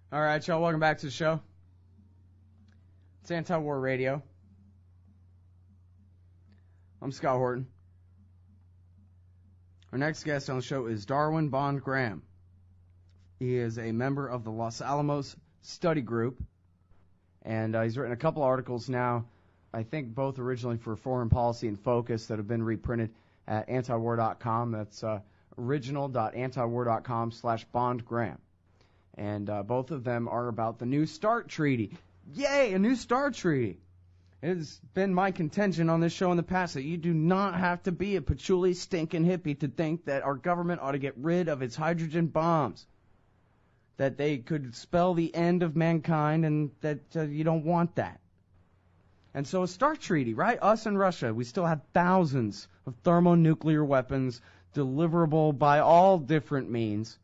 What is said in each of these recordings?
All right, y'all, welcome back to the show. It's Anti-War Radio. I'm Scott Horton. Our next guest on the show is Darwin Bond Graham. He is a member of the Los Alamos Study Group, and he's written a couple articles now, I think both originally for Foreign Policy and Focus, that have been reprinted at antiwar.com. That's original.antiwar.com/BondGraham. And both of them are about the New START Treaty. Yay, a New START Treaty. It's been my contention on this show in the past that you do not have to be a patchouli stinking hippie to think that our government ought to get rid of its hydrogen bombs. That they could spell the end of mankind, and that you don't want that. And so a START Treaty, right? Us and Russia, we still have thousands of thermonuclear weapons deliverable by all different means.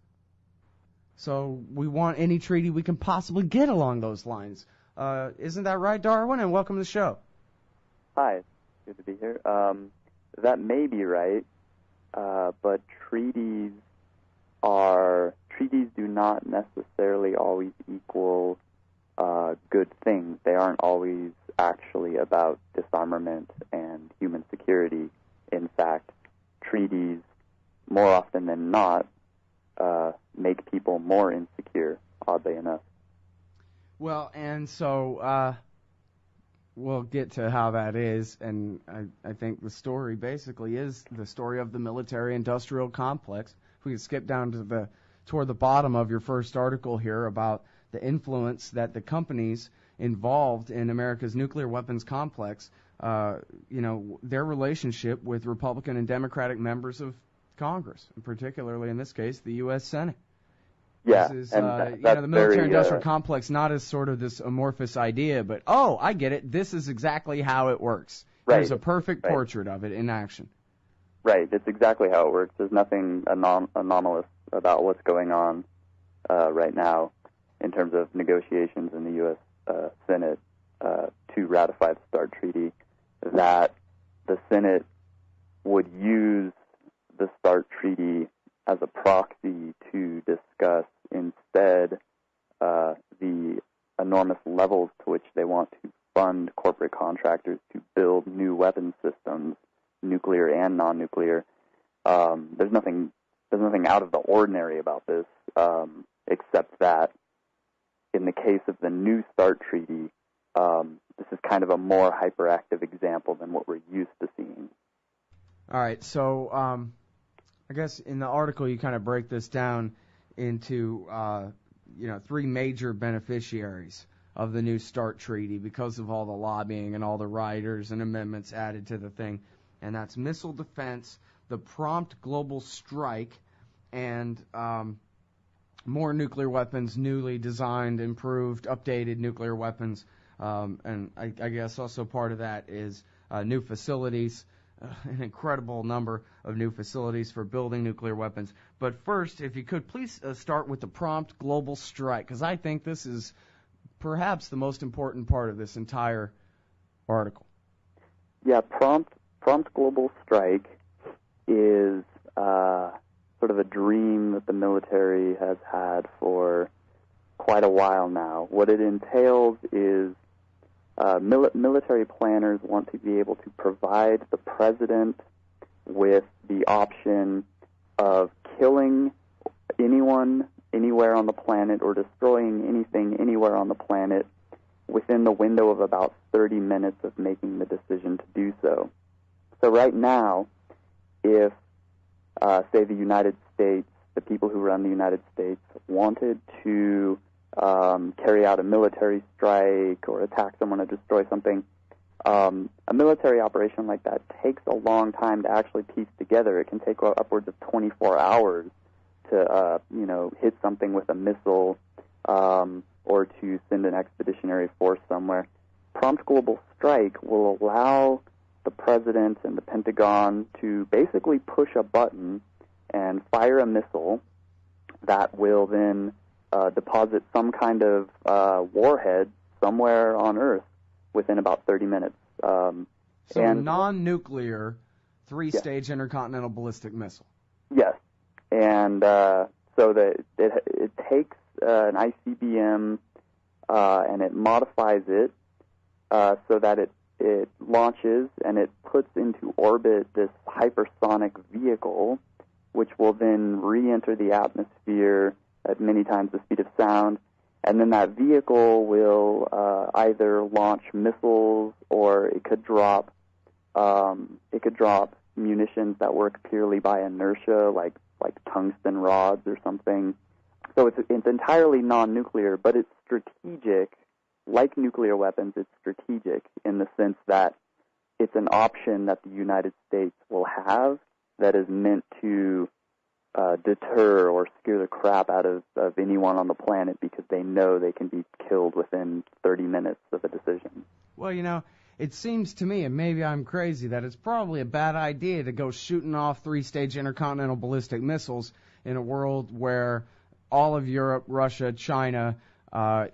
So we want any treaty we can possibly get along those lines. Isn't that right, Darwin? And welcome to the show. Hi, good to be here. That may be right, but treaties do not necessarily always equal good things. They aren't always actually about disarmament and human security. In fact, treaties, more often than not, make people more insecure, oddly enough. Well, and so we'll get to how that is, and I think the story basically is the story of the military-industrial complex. If we could skip down to toward the bottom of your first article here about the influence that the companies involved in America's nuclear weapons complex, their relationship with Republican and Democratic members of Congress, and particularly in this case, the U.S. Senate. Yeah, this is, that's the military-industrial complex, not as sort of this amorphous idea, but, oh, I get it, this is exactly how it works. Right. There's a perfect portrait of it in action. Right, it's exactly how it works. There's nothing anomalous about what's going on right now in terms of negotiations in the U.S. Senate to ratify the START Treaty, that the Senate would use the START Treaty as a proxy to discuss instead the enormous levels to which they want to fund corporate contractors to build new weapon systems, nuclear and non-nuclear. There's nothing out of the ordinary about this, except that in the case of the new START Treaty, this is kind of a more hyperactive example than what we're used to seeing. All right, so I guess in the article you kind of break this down into three major beneficiaries of the new START Treaty because of all the lobbying and all the riders and amendments added to the thing, and that's missile defense, the prompt global strike, and more nuclear weapons, newly designed, improved, updated nuclear weapons, and I guess also part of that is new facilities, an incredible number of new facilities for building nuclear weapons. But first, if you could, please start with the prompt global strike, because I think this is perhaps the most important part of this entire article. Yeah, prompt global strike is sort of a dream that the military has had for quite a while now. What it entails is military planners want to be able to provide the president with the option of killing anyone anywhere on the planet or destroying anything anywhere on the planet within the window of about 30 minutes of making the decision to do so. So right now, if, say, the United States, the people who run the United States, wanted to carry out a military strike or attack someone or destroy something, a military operation like that takes a long time to actually piece together. It can take upwards of 24 hours to, hit something with a missile or to send an expeditionary force somewhere. Prompt global strike will allow the president and the Pentagon to basically push a button and fire a missile that will then deposit some kind of warhead somewhere on Earth within about 30 minutes. So a non-nuclear three-stage intercontinental ballistic missile. Yes, and so that it takes an ICBM and it modifies it so that it launches and it puts into orbit this hypersonic vehicle, which will then re-enter the atmosphere at many times the speed of sound, and then that vehicle will either launch missiles or it could drop munitions that work purely by inertia, like tungsten rods or something. So it's entirely non-nuclear, but it's strategic. Like nuclear weapons, it's strategic in the sense that it's an option that the United States will have that is meant to deter or scare the crap out of anyone on the planet because they know they can be killed within 30 minutes of a decision. Well, it seems to me, and maybe I'm crazy, that it's probably a bad idea to go shooting off 3-stage intercontinental ballistic missiles in a world where all of Europe, Russia, China,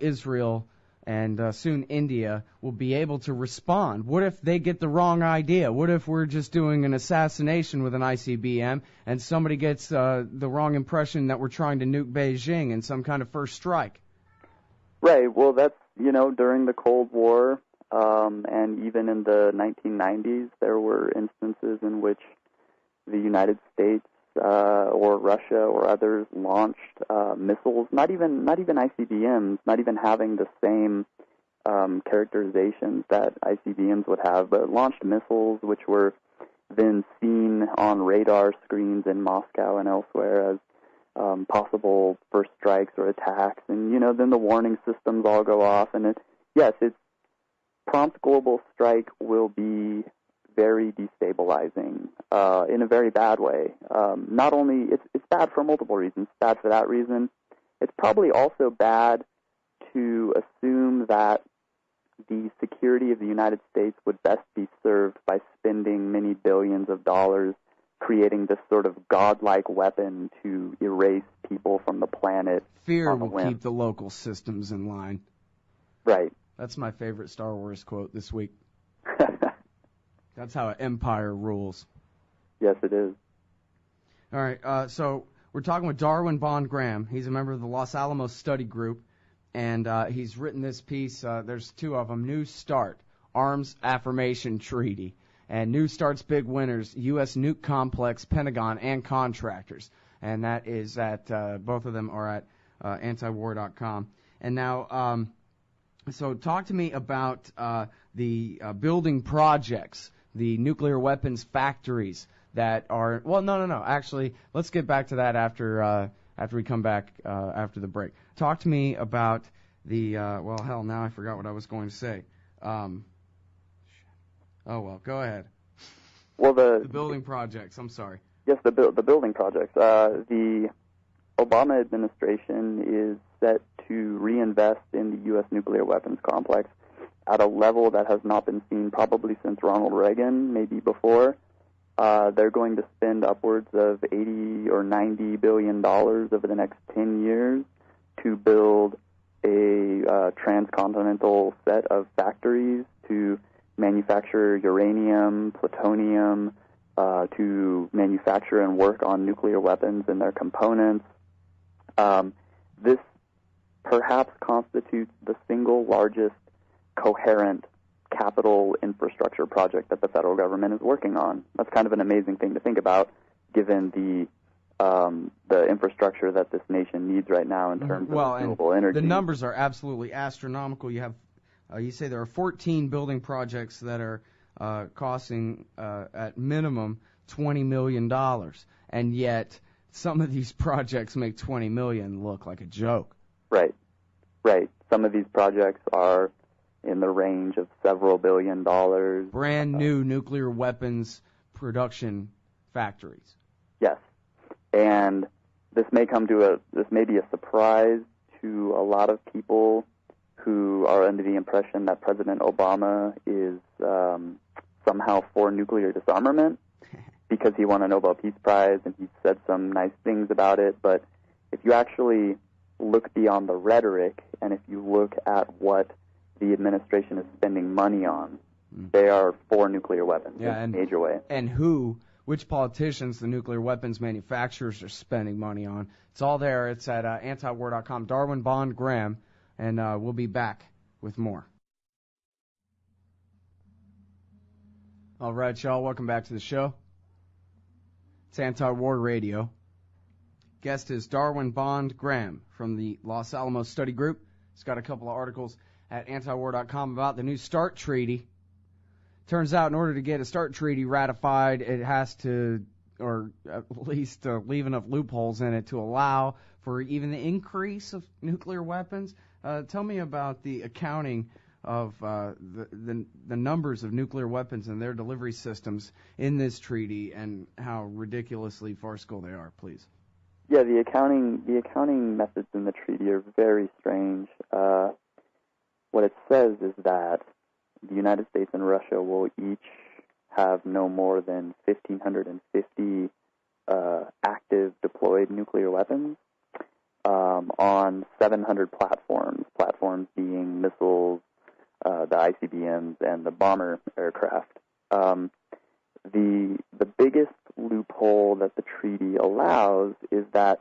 Israel, and soon India will be able to respond. What if they get the wrong idea? What if we're just doing an assassination with an ICBM and somebody gets the wrong impression that we're trying to nuke Beijing in some kind of first strike? Right. Well, that's, during the Cold War, and even in the 1990s, there were instances in which the United States or Russia or others launched missiles, not even ICBMs, not even having the same characterizations that ICBMs would have, but launched missiles which were then seen on radar screens in Moscow and elsewhere as possible first strikes or attacks. And, then the warning systems all go off. And it's prompt global strike will be very destabilizing in a very bad way. Not only it's bad for multiple reasons. It's bad for that reason. It's probably also bad to assume that the security of the United States would best be served by spending many billions of dollars creating this sort of godlike weapon to erase people from the planet. Fear will keep the local systems in line. Right. That's my favorite Star Wars quote this week. That's how an empire rules. Yes, it is. All right, so we're talking with Darwin Bond Graham. He's a member of the Los Alamos Study Group, and he's written this piece. There's two of them, New START, Arms Affirmation Treaty, and New START's big winners, U.S. Nuke Complex, Pentagon, and contractors. And that is at, both of them are at antiwar.com. And now, so talk to me about the building projects, the nuclear weapons factories that are, well, no. Actually, let's get back to that after we come back after the break. Talk to me about the, now I forgot what I was going to say. Go ahead. Well, the building projects, I'm sorry. Yes, the building projects. The Obama administration is set to reinvest in the U.S. nuclear weapons complex at a level that has not been seen probably since Ronald Reagan, maybe before. They're going to spend upwards of $80 or $90 billion over the next 10 years to build a transcontinental set of factories to manufacture uranium, plutonium, to manufacture and work on nuclear weapons and their components. This perhaps constitutes the single largest coherent capital infrastructure project that the federal government is working on. That's kind of an amazing thing to think about, given the infrastructure that this nation needs right now in terms of renewable energy. The numbers are absolutely astronomical. You have, you say there are 14 building projects that are costing at minimum $20 million, and yet some of these projects make $20 million look like a joke. Right. Some of these projects are in the range of several $billion. Brand new nuclear weapons production factories. Yes, and this may be a surprise to a lot of people who are under the impression that President Obama is somehow for nuclear disarmament because he won a Nobel Peace Prize and he said some nice things about it. But if you actually look beyond the rhetoric and if you look at what the administration is spending money on, they are for nuclear weapons in a major way. And who which politicians the nuclear weapons manufacturers are spending money on. It's all there. It's at antiwar.com. Darwin Bond Graham, and we'll be back with more. All right, y'all, welcome back to the show. It's Anti-War Radio. Guest is Darwin Bond Graham from the Los Alamos Study Group. He's got a couple of articles at antiwar.com about the new START treaty. Turns out in order to get a START treaty ratified, it has to, or at least leave enough loopholes in it to allow for even the increase of nuclear weapons. Tell me about the accounting of the numbers of nuclear weapons and their delivery systems in this treaty and how ridiculously farcical they are, please. Yeah, the accounting methods in the treaty are very strange. What it says is that the United States and Russia will each have no more than 1,550 active deployed nuclear weapons on 700 platforms being missiles, the ICBMs, and the bomber aircraft. The biggest loophole that the treaty allows is that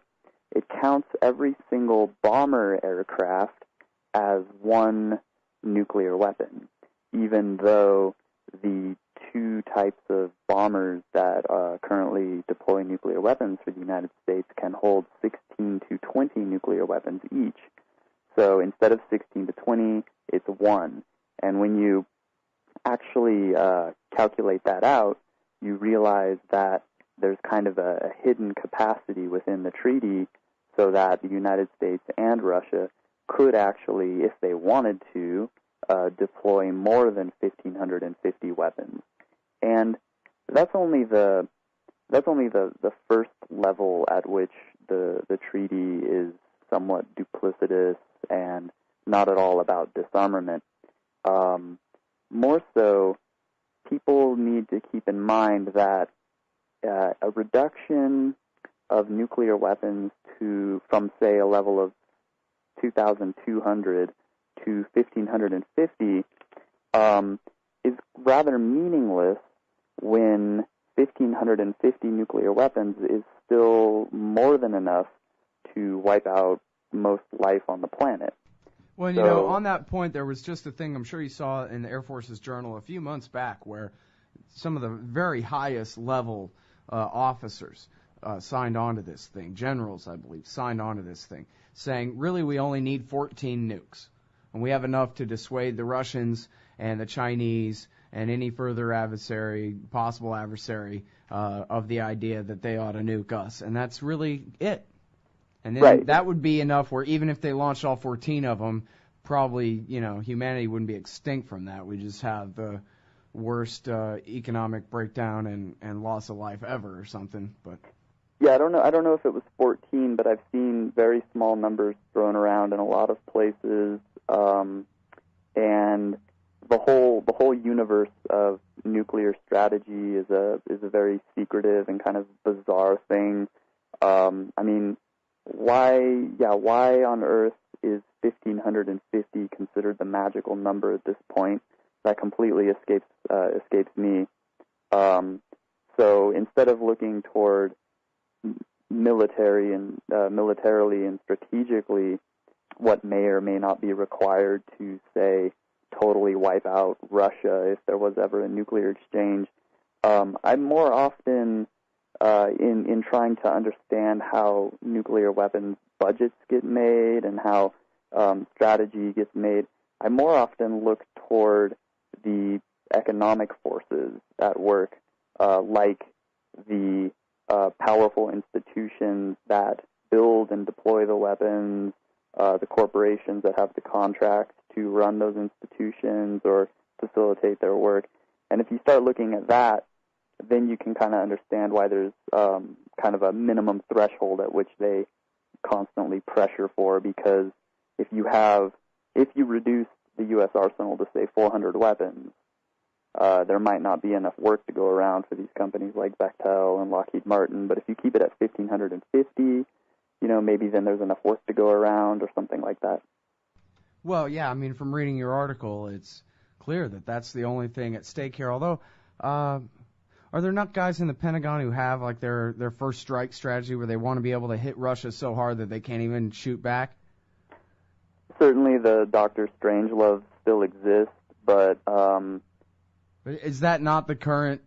it counts every single bomber aircraft as one nuclear weapon, even though the two types of bombers that currently deploy nuclear weapons for the United States can hold 16 to 20 nuclear weapons each. So instead of 16 to 20, it's one. And when you actually calculate that out, you realize that there's kind of a hidden capacity within the treaty so that the United States and Russia could actually, if they wanted to, deploy more than 1,550 weapons. And that's only the first level at which the treaty is somewhat duplicitous and not at all about disarmament. More so, people need to keep in mind that a reduction of nuclear weapons from say a level of 2,200 to 1,550 is rather meaningless when 1,550 nuclear weapons is still more than enough to wipe out most life on the planet. Well, you know, on that point, there was just a thing I'm sure you saw in the Air Force's Journal a few months back where some of the very highest level officers signed on to this thing, generals, I believe, signed on to this thing, saying, really, we only need 14 nukes. And we have enough to dissuade the Russians and the Chinese and any further possible adversary of the idea that they ought to nuke us. And that's really it. And then that would be enough where even if they launched all 14 of them, probably, humanity wouldn't be extinct from that. We just have the worst economic breakdown and loss of life ever or something. But yeah, I don't know if it was 14, but I've seen very small numbers thrown around in a lot of places. And the whole universe of nuclear strategy is a very secretive and kind of bizarre thing. I mean, why on earth is 1,550 considered the magical number at this point? That completely escapes me. So instead of looking toward militarily and strategically what may or may not be required to, say, totally wipe out Russia if there was ever a nuclear exchange, I'm more often in trying to understand how nuclear weapons budgets get made and how strategy gets made. I more often look toward the economic forces at work, like the powerful institutions that build and deploy the weapons, the corporations that have the contracts to run those institutions or facilitate their work. And if you start looking at that, then you can kind of understand why there's kind of a minimum threshold at which they constantly pressure for, because if you reduce the U.S. arsenal to, say, 400 weapons, there might not be enough work to go around for these companies like Bechtel and Lockheed Martin. But if you keep it at 1,550, maybe then there's enough work to go around or something like that. Well, yeah, I mean, from reading your article, it's clear that that's the only thing at stake here. Although, are there not guys in the Pentagon who have like their first strike strategy where they want to be able to hit Russia so hard that they can't even shoot back? Certainly the Dr. Strangelove still exists, but is that not the current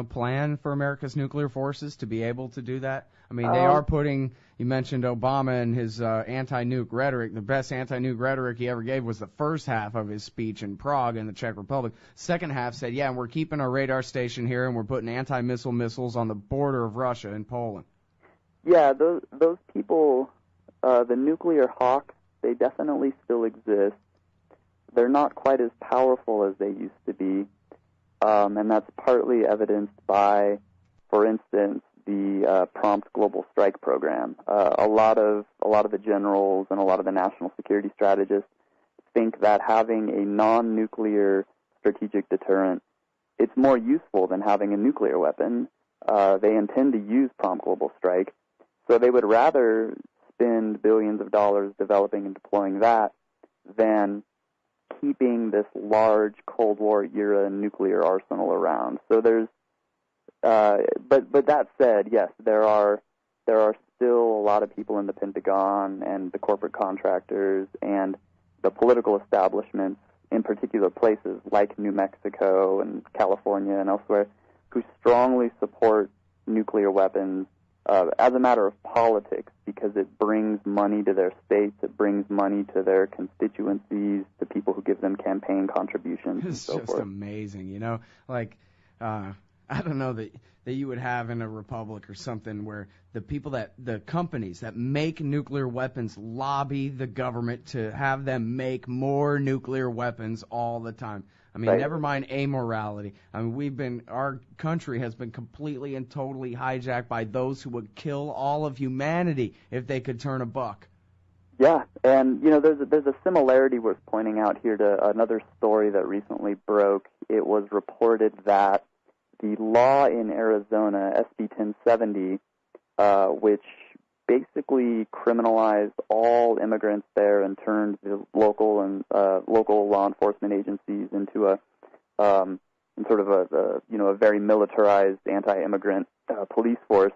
plan for America's nuclear forces to be able to do that? I mean, they are putting, you mentioned Obama and his anti-nuke rhetoric. The best anti-nuke rhetoric he ever gave was the first half of his speech in Prague in the Czech Republic. Second half said, yeah, and we're keeping our radar station here and we're putting anti-missile missiles on the border of Russia and Poland. Yeah, those people, the nuclear hawks, they definitely still exist. They're not quite as powerful as they used to be, and that's partly evidenced by, for instance, the prompt global strike program. A lot of the generals and a lot of the national security strategists think that having a non-nuclear strategic deterrent, it's more useful than having a nuclear weapon. They intend to use prompt global strike, so they would rather spend billions of dollars developing and deploying that than keeping this large Cold War era nuclear arsenal around. So there's but that said, yes, there are still a lot of people in the Pentagon and the corporate contractors and the political establishments in particular places like New Mexico and California and elsewhere who strongly support nuclear weapons as a matter of politics, because it brings money to their states, it brings money to their constituencies, to people who give them campaign contributions and so forth. It's just amazing, I don't know that you would have in a republic or something where the companies that make nuclear weapons lobby the government to have them make more nuclear weapons all the time. I mean, Never mind amorality. I mean, our country has been completely and totally hijacked by those who would kill all of humanity if they could turn a buck. Yeah, and there's a similarity worth pointing out here to another story that recently broke. It was reported that the law in Arizona, SB 1070, which basically criminalized all immigrants there and turned the local law enforcement agencies into a very militarized anti-immigrant police force.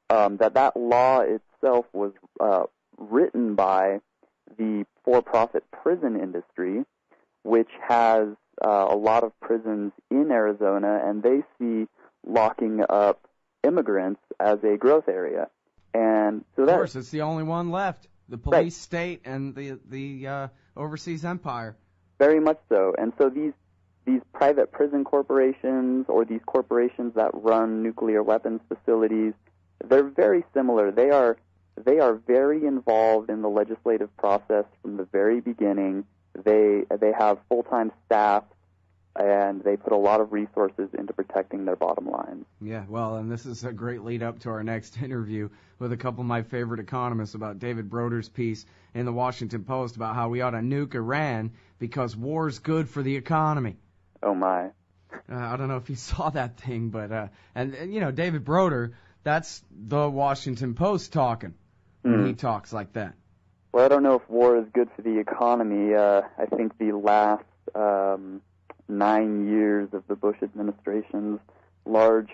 That law itself was written by the for-profit prison industry, which has a lot of prisons in Arizona, and they see locking up immigrants as a growth area. And so of course, it's the only one left. The police state and the overseas empire. Very much so. And so these private prison corporations or these corporations that run nuclear weapons facilities, they're very similar. They are very involved in the legislative process from the very beginning. They have full-time staff, and they put a lot of resources into protecting their bottom line. Yeah, well, and this is a great lead-up to our next interview with a couple of my favorite economists about David Broder's piece in the Washington Post about how we ought to nuke Iran because war's good for the economy. Oh, my. I don't know if you saw that thing, but, David Broder, that's the Washington Post talking when he talks like that. Well, I don't know if war is good for the economy. I think the last 9 years of the Bush administration's large,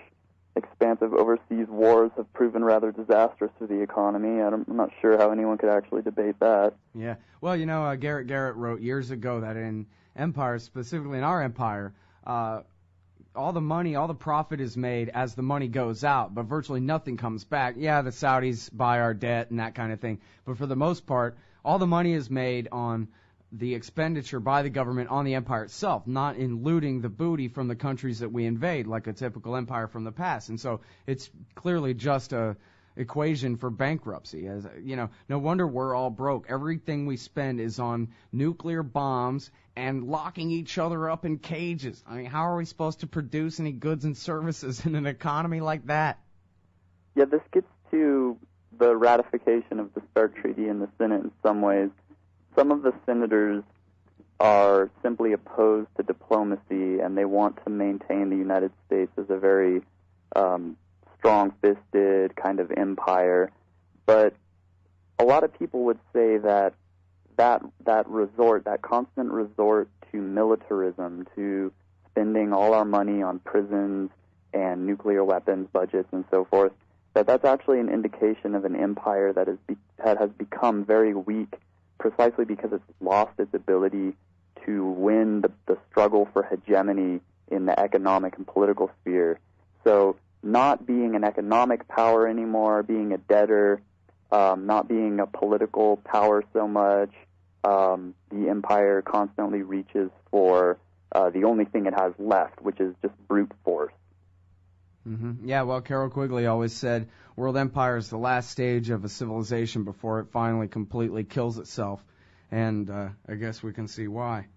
expansive overseas wars have proven rather disastrous for the economy. I'm not sure how anyone could actually debate that. Yeah. Well, Garrett wrote years ago that in empires, specifically in our empire, all the money, all the profit is made as the money goes out, but virtually nothing comes back. Yeah, the Saudis buy our debt and that kind of thing, but for the most part, all the money is made on the expenditure by the government on the empire itself, not in looting the booty from the countries that we invade, like a typical empire from the past. And so it's clearly just a equation for bankruptcy. As no wonder we're all broke. Everything we spend is on nuclear bombs and locking each other up in cages. I mean, how are we supposed to produce any goods and services in an economy like that? Yeah, this gets to the ratification of the START Treaty in the Senate in some ways. Some of the senators are simply opposed to diplomacy, and they want to maintain the United States as a very strong-fisted kind of empire. But a lot of people would say that constant resort to militarism, to spending all our money on prisons and nuclear weapons budgets and so forth, that's actually an indication of an empire that has become very weak precisely because it's lost its ability to win the struggle for hegemony in the economic and political sphere. So not being an economic power anymore, being a debtor, not being a political power so much, the empire constantly reaches for the only thing it has left, which is just brute force. Mm-hmm. Yeah, well, Carroll Quigley always said world empire is the last stage of a civilization before it finally completely kills itself, and I guess we can see why.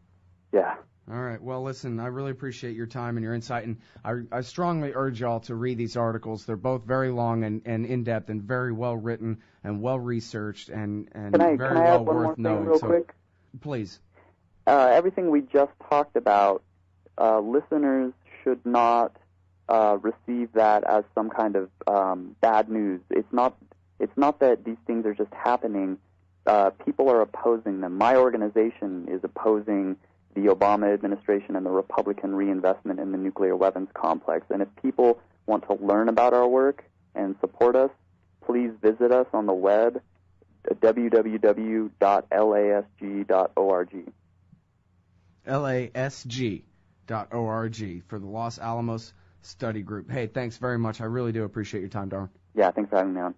Yeah. All right. Well, listen, I really appreciate your time and your insight, and I strongly urge y'all to read these articles. They're both very long and in-depth and very well written and well researched and very well worth knowing. Real quick? Please. Everything we just talked about, listeners should not receive that as some kind of bad news. It's not that these things are just happening. People are opposing them. My organization is opposing the Obama administration and the Republican reinvestment in the nuclear weapons complex. And if people want to learn about our work and support us, please visit us on the web at www.lasg.org. LASG.org for the Los Alamos Study Group. Hey, thanks very much. I really do appreciate your time, Darwin. Yeah, thanks for having me on.